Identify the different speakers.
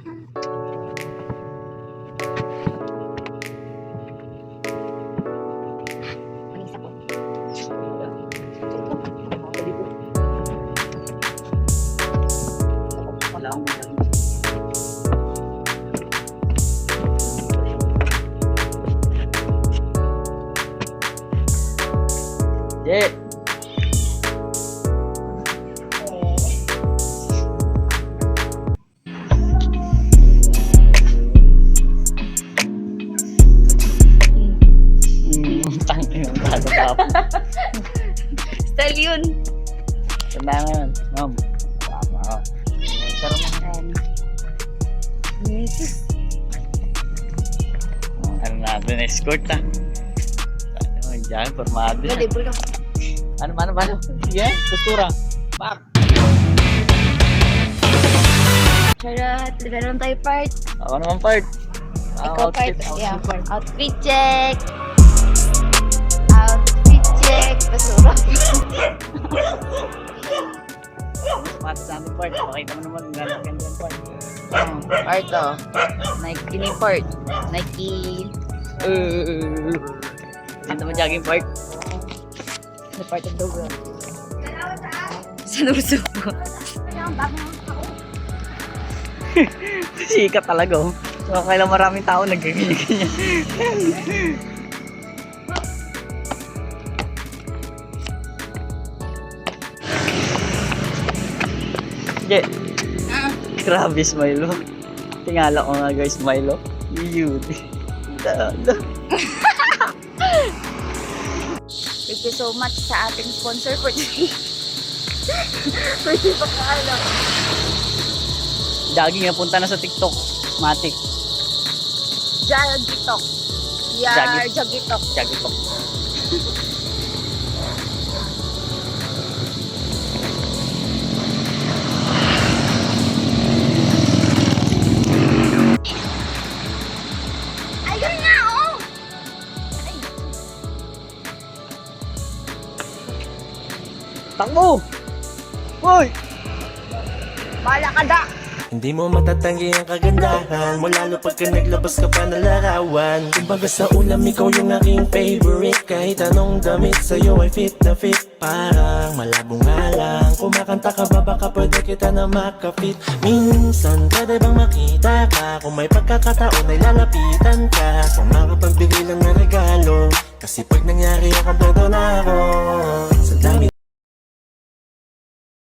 Speaker 1: Manisa ko.
Speaker 2: Wala akong magaling. Je! Tangin yung bago-tapo.
Speaker 1: Style yun.
Speaker 2: Tanda ngayon, ma'am. Tama ka. Sarap mo.
Speaker 1: Jesus.
Speaker 2: Ano natin, escort ah. Ano mo dyan, formado yan.
Speaker 1: Malibol ka.
Speaker 2: Ano? Sige, postura. Pak!
Speaker 1: Charot. Meron tayo part.
Speaker 2: Ako naman part.
Speaker 1: Ikaw part.
Speaker 2: Outfit
Speaker 1: Yeah.
Speaker 2: part.
Speaker 1: Outfit check. Outfit check. Basura.
Speaker 2: Mata sa ating part. Pakita mo naman kung gano'n ganda yung part.
Speaker 1: Part oh. Nike ni part. Nike.
Speaker 2: Ganda mo jogging part.
Speaker 1: The part of the world. Sa nuso ko.
Speaker 2: Sikat talaga oh. So, kailang maraming tao nagkaganyan-ganyan. Je, grabe Smilo. Tingala ko nga guys, Smilo. Yun. Dala.
Speaker 1: Thank you so much sa ating sponsor for today. Pwede pa kaalam.
Speaker 2: Jogging na punta na sa TikTok. Matic.
Speaker 1: Jagitok. Jagitok.
Speaker 2: Jagitok.
Speaker 1: Ayun nga oh!
Speaker 2: Takbo! Hoy!
Speaker 1: Bala ka da!
Speaker 3: Hindi mo matatanggi ang kagandahan mo, lalo pagka naglabas ka pa ng larawan. Kumbaga sa ulam, ikaw yung aking favorite. Kahit anong damit sa'yo ay fit na fit. Parang malabo nga lang, kumakanta ka ba baka pwede kita na makapit. Minsan pwede bang makita ka, kung may pagkakataon ay lalapitan ka. Kung makapagbigay lang ng regalo, kasi pag nangyari ang kompleto na ako. Sa dami